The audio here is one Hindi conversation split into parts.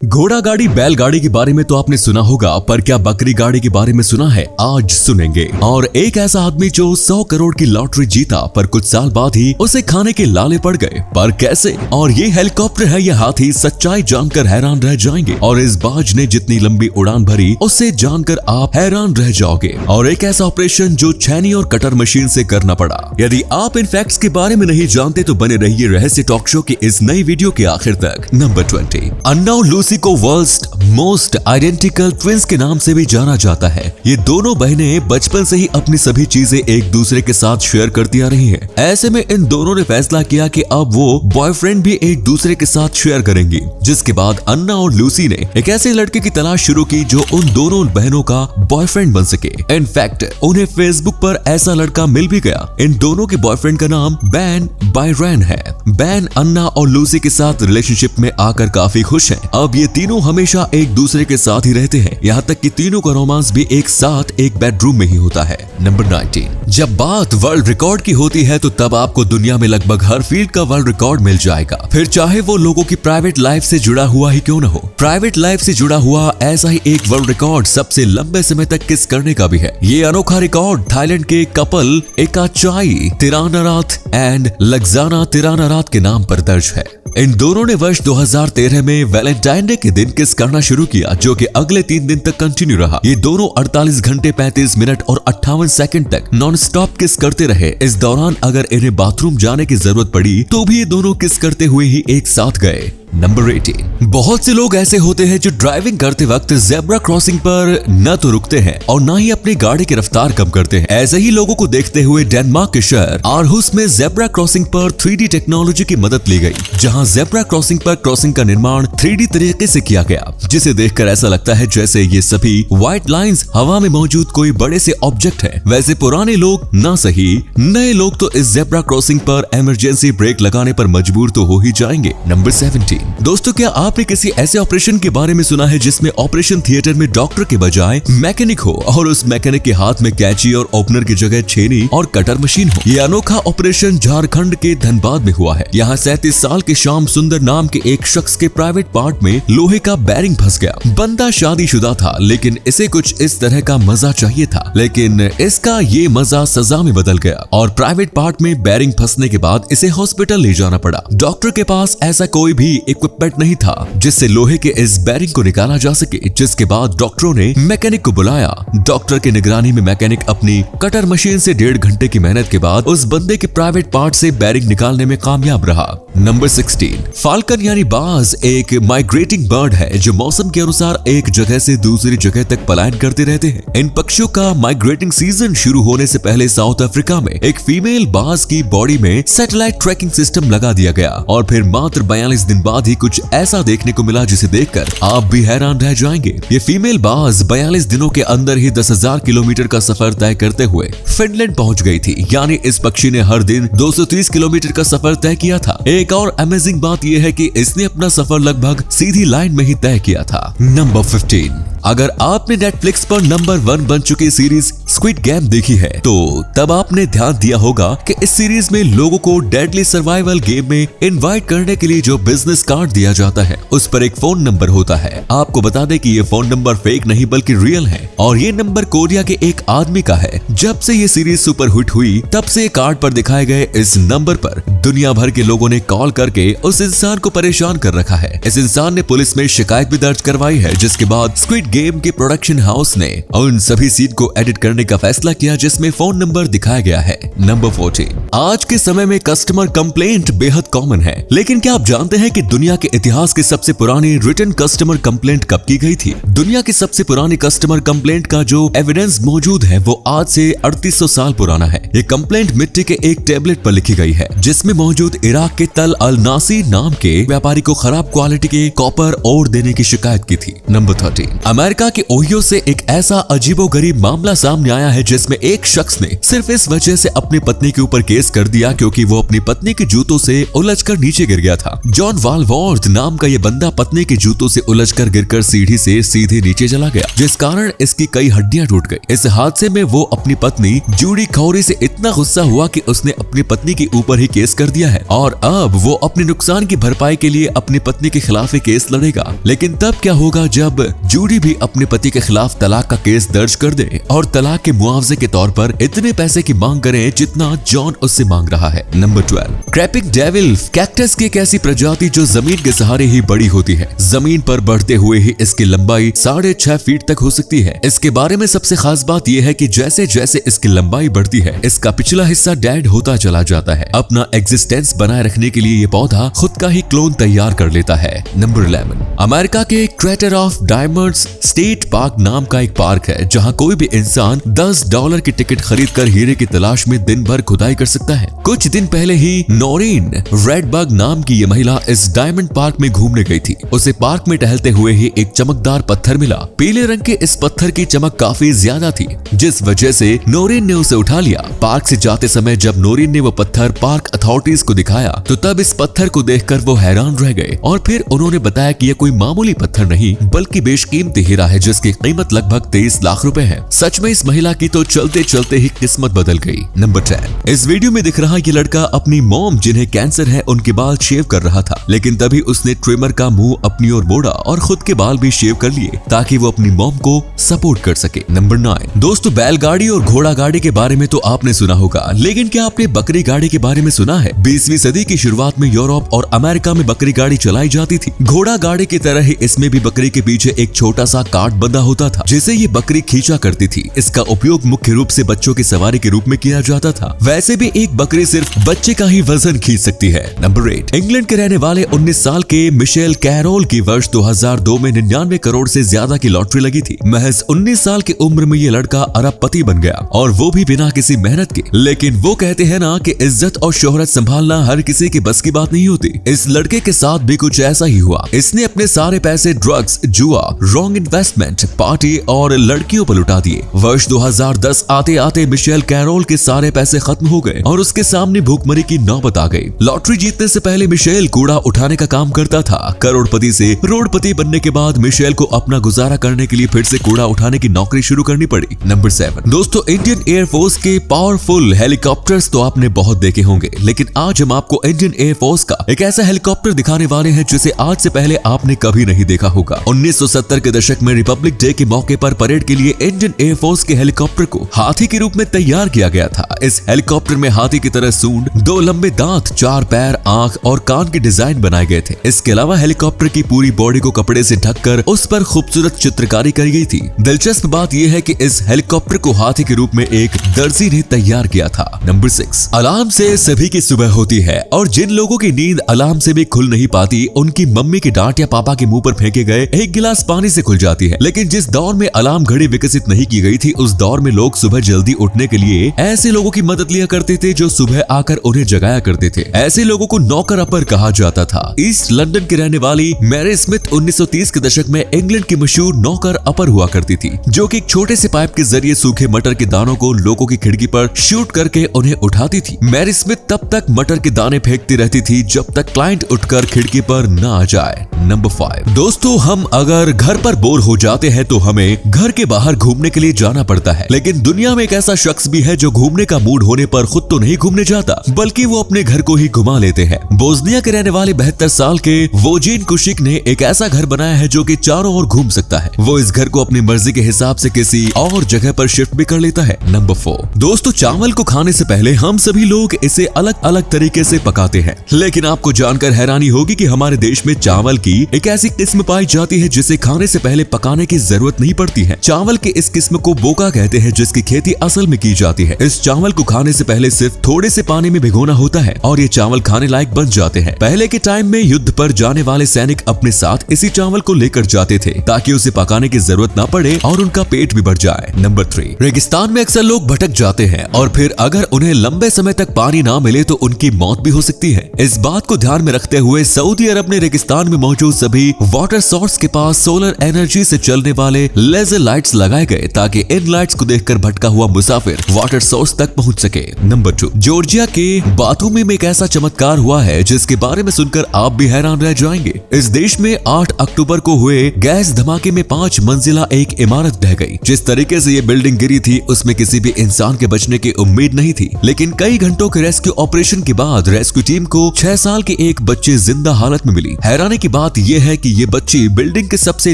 घोड़ा गाड़ी बैलगाड़ी के बारे में तो आपने सुना होगा, पर क्या बकरी गाड़ी के बारे में सुना है? आज सुनेंगे। और एक ऐसा आदमी जो 100 करोड़ की लॉटरी जीता, पर कुछ साल बाद ही उसे खाने के लाले पड़ गए। पर कैसे? और ये हेलीकॉप्टर है या हाथी, सच्चाई जानकर हैरान रह जाएंगे। और इस बाज ने जितनी लंबी उड़ान भरी, उससे जानकर आप हैरान रह जाओगे। और एक ऐसा ऑपरेशन जो छैनी और कटर मशीन से करना पड़ा। यदि आप इन फैक्ट्स के बारे में नहीं जानते तो बने रहिए रहस्य टॉक शो की इस नई वीडियो के आखिर तक। नंबर 20, अन्ना और लूसी को वर्ल्ड्स मोस्ट आइडेंटिकल ट्विंस के नाम से भी जाना जाता है। ये दोनों बहनें बचपन से ही अपनी सभी चीजें एक दूसरे के साथ शेयर करती आ रही हैं। ऐसे में इन दोनों ने फैसला किया कि अब वो बॉयफ्रेंड भी एक दूसरे के साथ शेयर करेंगी। जिसके बाद अन्ना और लूसी ने एक ऐसे लड़के की तलाश शुरू की जो उन दोनों बहनों का बॉयफ्रेंड बन सके। इनफैक्ट उन्हें फेसबुक पर ऐसा लड़का मिल भी गया। इन दोनों के बॉयफ्रेंड का नाम बैन बायरन है। बैन अन्ना और लूसी के साथ रिलेशनशिप में आकर काफी खुश हैं। अब ये तीनों हमेशा एक दूसरे के साथ ही रहते हैं, यहाँ तक कि तीनों का रोमांस भी एक साथ एक बेडरूम में ही होता है। नंबर 19, जब बात वर्ल्ड रिकॉर्ड की होती है तो तब आपको दुनिया में लगभग हर फील्ड का वर्ल्ड रिकॉर्ड मिल जाएगा, फिर चाहे वो लोगों की प्राइवेट लाइफ से जुड़ा हुआ ही क्यों न हो। प्राइवेट लाइफ से जुड़ा हुआ ऐसा ही एक वर्ल्ड रिकॉर्ड सबसे लंबे समय तक किस करने का भी है। ये अनोखा रिकॉर्ड थाईलैंड के कपल एकाचाई तिरानाराथ एंड लग्जाना तिरानाराथ के नाम पर दर्ज है। इन दोनों ने वर्ष 2013 में वैलेंटाइन डे के दिन किस करना शुरू किया, जो कि अगले 3 दिन तक कंटिन्यू रहा। ये दोनों 48 घंटे 35 मिनट और 58 सेकंड तक नॉन स्टॉप किस करते रहे। इस दौरान अगर इन्हें बाथरूम जाने की जरूरत पड़ी तो भी ये दोनों किस करते हुए ही एक साथ गए। नंबर 18, बहुत से लोग ऐसे होते हैं जो ड्राइविंग करते वक्त जेब्रा क्रॉसिंग पर न तो रुकते हैं और न ही अपनी गाड़ी की रफ्तार कम करते हैं। ऐसे ही लोगों को देखते हुए डेनमार्क के शहर आरहुस में जेब्रा क्रॉसिंग पर 3D टेक्नोलॉजी की मदद ली गई, जहां जेब्रा क्रॉसिंग पर क्रॉसिंग का निर्माण 3D तरीके से किया गया, जिसे देखकर ऐसा लगता है जैसे ये सभी व्हाइट लाइंस हवा में मौजूद कोई बड़े से ऑब्जेक्ट है। वैसे पुराने लोग ना सही, नए लोग तो इस जेब्रा क्रॉसिंग पर इमरजेंसी ब्रेक लगाने पर मजबूर तो हो ही जाएंगे। नंबर 17, दोस्तों क्या आपने किसी ऐसे ऑपरेशन के बारे में सुना है जिसमें ऑपरेशन थिएटर में डॉक्टर के बजाय मैकेनिक हो और उस मैकेनिक के हाथ में कैंची और ओपनर की जगह छेनी और कटर मशीन हो? ये अनोखा ऑपरेशन झारखंड के धनबाद में हुआ है। यहाँ 37 साल के श्याम सुंदर नाम के एक शख्स के प्राइवेट पार्ट में लोहे का बैरिंग फंस गया। बंदा शादीशुदा था, लेकिन इसे कुछ इस तरह का मजा चाहिए था, लेकिन इसका ये मजा सजा में बदल गया और प्राइवेट पार्ट में बैरिंग फंसने के बाद इसे हॉस्पिटल ले जाना पड़ा। डॉक्टर के पास ऐसा कोई भी इक्विपमेंट नहीं था जिससे लोहे के इस बैरिंग को निकाला जा सके, जिसके बाद डॉक्टरों ने मैकेनिक को बुलाया। डॉक्टर की निगरानी में मैकेनिक अपनी कटर मशीन से 1.5 घंटे की मेहनत के बाद उस बंदे के प्राइवेट पार्ट से बैरिंग निकालने में कामयाब रहा। नंबर 16, फाल्कन यानी बाज एक माइग्रेटिंग बर्ड है जो मौसम के अनुसार एक जगह से दूसरी जगह तक पलायन करते रहते हैं। इन पक्षियों का माइग्रेटिंग सीजन शुरू होने से पहले साउथ अफ्रीका में एक फीमेल बाज की बॉडी में सैटेलाइट ट्रैकिंग सिस्टम लगा दिया गया और फिर मात्र 42 दिन बाद ही कुछ ऐसा देखने को मिला जिसे देखकर आप भी हैरान रह जाएंगे। ये फीमेल बाज 42 दिनों के अंदर ही 10,000 किलोमीटर का सफर तय करते हुए फिनलैंड पहुंच गई थी। यानी इस पक्षी ने हर दिन 230 किलोमीटर का सफर तय किया था। एक और अमेजिंग बात यह है कि इसने अपना सफर लगभग सीधी लाइन में ही तय किया था। नंबर 15, अगर आपने नेटफ्लिक्स पर नंबर 1 बन चुकी सीरीज स्क्विड गेम देखी है तो तब आपने ध्यान दिया होगा कि इस सीरीज में लोगों को डेडली सर्वाइवल गेम में इनवाइट करने के लिए जो बिजनेस कार्ड दिया जाता है उस पर एक फोन नंबर होता है। आपको बता दें कि ये फोन नंबर फेक नहीं बल्कि रियल है और ये नंबर कोरिया के एक आदमी का है। जब से ये सीरीज सुपर हिट हुई तब से कार्ड पर दिखाए गए इस नंबर पर दुनिया भर के लोगों ने कॉल करके उस इंसान को परेशान कर रखा है। इस इंसान ने पुलिस में शिकायत भी दर्ज करवाई है, जिसके बाद स्क्विड गेम के प्रोडक्शन हाउस ने उन सभी सीन को एडिट करने का फैसला किया जिसमें फोन नंबर दिखाया गया है। नंबर 14, आज के समय में कस्टमर कंप्लेंट बेहद कॉमन है, लेकिन क्या आप जानते हैं कि दुनिया के इतिहास की सबसे पुरानी रिटन कस्टमर कंप्लेंट कब की गई थी? दुनिया की सबसे पुरानी कस्टमर कंप्लेंट का जो एविडेंस मौजूद है वो आज से 3800 साल पुराना है। ये कंप्लेंट मिट्टी के एक टेबलेट पर लिखी गई है जिसमें मौजूद इराक के तल अल नासी नाम के व्यापारी को खराब क्वालिटी के कॉपर ओर देने की शिकायत की थी। नंबर 13, अमेरिका के ओहियो से एक ऐसा अजीबोगरीब मामला सामने आया है जिसमें एक शख्स ने सिर्फ इस वजह से अपनी पत्नी के ऊपर केस कर दिया क्योंकि वो अपनी पत्नी के जूतों से उलझकर नीचे गिर गया था। जॉन वालवॉर्थ नाम का ये बंदा पत्नी के जूतों से उलझकर गिरकर सीढ़ी से सीधे नीचे चला गया, जिस कारण इसकी कई हड्डियां टूट गई। इस हादसे में वो अपनी पत्नी जूडी खौरी से इतना गुस्सा हुआ कि उसने अपनी पत्नी के ऊपर ही केस कर दिया है और अब वो अपने नुकसान की भरपाई के लिए अपनी पत्नी के खिलाफ ही केस लड़ेगा। लेकिन तब क्या होगा जब जूडी भी अपने पति के खिलाफ तलाक का केस दर्ज कर दे और तलाक के मुआवजे के तौर पर इतने पैसे की मांग करे जितना जॉन उससे मांग रहा है। नंबर 12, क्रेपिंग डेविल कैक्टस की एक ऐसी प्रजाति जो जमीन के सहारे ही बड़ी होती है। जमीन पर बढ़ते हुए ही इसकी लंबाई 6.5 फीट तक हो सकती है। इसके बारे में सबसे खास बात यह है कि जैसे जैसे इसकी लंबाई बढ़ती है इसका पिछला हिस्सा डेड होता चला जाता है। अपना एग्जिस्टेंस बनाए रखने के लिए ये पौधा खुद का ही क्लोन तैयार कर लेता है। नंबर 11, अमेरिका के crater of diamonds state park नाम का एक पार्क है जहां कोई भी इंसान $10 की टिकट खरीद कर हीरे की तलाश में दिन भर खुदाई कर सकता है। कुछ दिन पहले ही नोरीन रेडबग नाम की ये महिला इस डायमंड पार्क में घूमने गई थी। उसे पार्क में टहलते हुए ही एक चमकदार पत्थर मिला। पीले रंग के इस पत्थर की चमक काफी ज्यादा थी जिस वजह से नोरीन ने उसे उठा लिया। पार्क से जाते समय जब नोरीन ने वो पत्थर पार्क अथॉरिटीज को दिखाया तो तब इस पत्थर को देखकर वो हैरान रह गए और फिर उन्होंने बताया कि यह कोई मामूली पत्थर नहीं बल्कि बेशकीमती हीरा है जिसकी कीमत लगभग 23 लाख रुपए है। सच में इस महिला की तो चलते चलते ही किस्मत बदल गई। नंबर 10, इस वीडियो में दिख रहा ये लड़का अपनी मॉम जिन्हें कैंसर है उनके बाल शेव कर रहा था, लेकिन तभी उसने ट्रिमर का मुंह अपनी ओर मोड़ा और खुद के बाल भी शेव कर लिए ताकि वो अपनी मॉम को सपोर्ट कर सके। नंबर 9, दोस्तों बैलगाड़ी और घोड़ा गाड़ी के बारे में तो आपने सुना होगा, लेकिन क्या आपने बकरी गाड़ी के बारे में सुना है? 20वीं सदी की शुरुआत में यूरोप और अमेरिका में बकरी गाड़ी चलाई जाती थी। घोड़ा गाड़ी की तरह ही इसमें भी बकरी के पीछे एक छोटा सा कार्ट बंधा होता था जिसे ये बकरी खींचा करती थी। इसका उपयोग मुख्य रूप से बच्चों की सवारी के रूप में किया जाता था। वैसे भी एक बकरी सिर्फ बच्चे का ही वजन खींच सकती है। नंबर 8, इंग्लैंड के रहने वाले 19 साल के मिशेल कैरोल की वर्ष 2002 में 99 करोड़ से ज्यादा की लॉटरी लगी थी। महज 19 साल की उम्र में ये लड़का अरबपति बन गया और वो भी बिना किसी मेहनत के। लेकिन वो कहते हैं ना कि इज्जत और शोहरत संभालना हर किसी की बस की बात नहीं होती। इस लड़के के साथ भी कुछ ऐसा ही हुआ। इसने अपने सारे पैसे ड्रग्स, जुआ, रॉन्ग इन्वेस्टमेंट, पार्टी और लड़कियों पर लुटा दिए। वर्ष 2010 आते आते मिशेल कैरोल के सारे पैसे खत्म हो गए और उसके सामने भूखमरी की नौबत आ गई। लॉटरी जीतने से पहले मिशेल कूड़ा उठाने का काम करता था। करोड़पति से करोड़पति बनने के बाद मिशेल को अपना गुजारा करने के लिए फिर से कूड़ा उठाने की नौकरी शुरू करनी पड़ी। नंबर 7, दोस्तों इंडियन एयरफोर्स के पावरफुल हेलीकॉप्टर्स तो आपने बहुत देखे होंगे, लेकिन आज हम आपको इंडियन एयरफोर्स का एक ऐसा हेलीकॉप्टर दिखाने वाले हैं जिसे आज से पहले आपने कभी नहीं देखा होगा। 1970 के दशक में रिपब्लिक डे के मौके पर परेड के लिए इंडियन एयरफोर्स के हेलीकॉप्टर को हाथी के रूप में तैयार किया गया था। इस हेलीकॉप्टर में हाथी की तरह सूंड, 2 लंबे दांत, 4 पैर, आंख और कान के डिजाइन बनाए गए थे। इसके अलावा हेलीकॉप्टर की पूरी बॉडी को कपड़े से ढककर उस पर खूबसूरत चित्रकारी करी गई थी। दिलचस्प बात यह है कि इस हेलीकॉप्टर को हाथी के रूप में एक दर्जी ने तैयार किया था। नंबर 6, अलार्म से सभी की सुबह होती है और जिन लोगों की नींद अलार्म से भी खुल नहीं पाती उनकी मम्मी की डांट या पापा के मुंह पर फेंके गए एक गिलास पानी से खुल जाती है। लेकिन जिस दौर में अलार्म घड़ी विकसित नहीं की गई थी उस दौर में लोग सुबह जल्दी उठने के लिए ऐसे लोगों की मदद लिया करते थे जो सुबह आकर उन्हें जगाया करते थे। ऐसे लोगों को नौकर अपर कहा जाता था। ईस्ट लंदन की रहने वाली मैरी स्मिथ 1930 के दशक में इंग्लैंड की मशहूर नौकर अपर हुआ करती थी, जो कि एक छोटे से पाइप के जरिए सूखे मटर के दानों को लोगों की खिड़की पर शूट करके उन्हें उठाती थी। मैरी स्मिथ तब तक मटर के दाने फेंकती रहती थी जब तक क्लाइंट उठकर खिड़की पर न आ जाए। नंबर 5, दोस्तों हम अगर घर पर बोर हो जाते हैं तो हमें घर के बाहर घूमने के लिए जाना पड़ता है, लेकिन दुनिया में एक ऐसा शख्स भी है जो घूमने का मूड होने पर खुद तो नहीं घूमने जाता बल्कि वो अपने घर को ही घुमा लेते हैं। बोस्निया के रहने वाले 72 साल के वोजिन कुशिक ने एक ऐसा घर बनाया है जो कि चारों ओर घूम सकता है। वो इस घर को अपनी मर्जी के हिसाब से किसी और जगह पर शिफ्ट भी कर लेता है। नंबर 4, दोस्तों चावल को खाने से पहले हम सभी लोग इसे अलग अलग तरीके से पकाते हैं, लेकिन आपको जानकर हैरानी होगी कि हमारे देश में चावल की एक ऐसी किस्म पाई जाती है जिसे खाने से पहले पकाने की जरूरत नहीं पड़ती है। चावल के इस किस्म को बोका कहते हैं जिसकी खेती असल में की जाती है। इस चावल को खाने से पहले सिर्फ थोड़े से पानी में भिगोना होता है और ये चावल खाने लायक बन जाते हैं। पहले के टाइम में युद्ध पर जाने वाले सैनिक अपने साथ इसी चावल को लेकर जाते थे ताकि उसे पकाने की जरूरत ना पड़े और उनका पेट भी भर जाए। नंबर 3, रेगिस्तान में अक्सर लोग भटक जाते हैं और फिर अगर उन्हें लंबे समय तक पानी ना मिले तो उनकी मौत भी हो सकती है। इस बात को ध्यान में रखते हुए सऊदी अरब ने रेगिस्तान में मौजूद सभी वाटर सोर्स के पास सोलर एनर्जी तेजी से चलने वाले लेजर लाइट्स लगाए गए ताकि इन लाइट्स को देखकर भटका हुआ मुसाफिर वाटर सोर्स तक पहुंच सके। नंबर 2, जॉर्जिया के बातूमी में एक ऐसा चमत्कार हुआ है जिसके बारे में सुनकर आप भी हैरान रह जाएंगे। इस देश में 8 अक्टूबर को हुए गैस धमाके में 5 मंजिला एक इमारत ढह गई। जिस तरीके से ये बिल्डिंग गिरी थी उसमें किसी भी इंसान के बचने की उम्मीद नहीं थी, लेकिन कई घंटों के रेस्क्यू ऑपरेशन के बाद रेस्क्यू टीम को 6 साल की एक बच्ची जिंदा हालत में मिली। हैरानी की बात यह है कि ये बच्ची बिल्डिंग के सबसे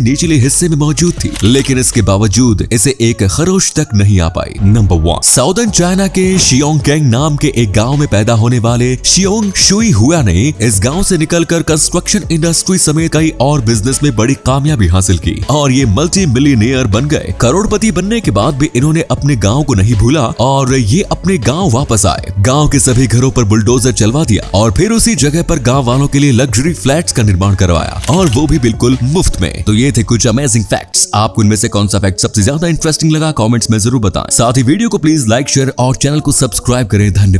निचले हिस्से में मौजूद थी, लेकिन इसके बावजूद इसे एक खरोश तक नहीं आ पाई। नंबर 1, साउदर्न चाइना के शियोंगकेंग नाम के एक गांव में पैदा होने वाले शियोंग शुई हुआ ने इस गांव से निकलकर कंस्ट्रक्शन इंडस्ट्री समेत कई और बिजनेस में बड़ी कामयाबी हासिल की और ये मल्टी मिलियनेयर बन गए। करोड़पति बनने के बाद भी इन्होंने अपने गांव को नहीं भूला और ये अपने गांव वापस आए। गांव के सभी घरों पर बुलडोजर चलवा दिया और फिर उसी जगह पर गांव वालों के लिए लग्जरी फ्लैट्स का निर्माण करवाया, और वो भी बिल्कुल मुफ्त में। तो ये थे कुछ अमेजिंग फैक्ट्स। आपको इनमें से कौन सा फैक्ट सबसे ज्यादा इंटरेस्टिंग लगा कमेंट्स में जरूर बताएं। साथ ही वीडियो को प्लीज लाइक, शेयर और चैनल को सब्सक्राइब करें। धन्यवाद।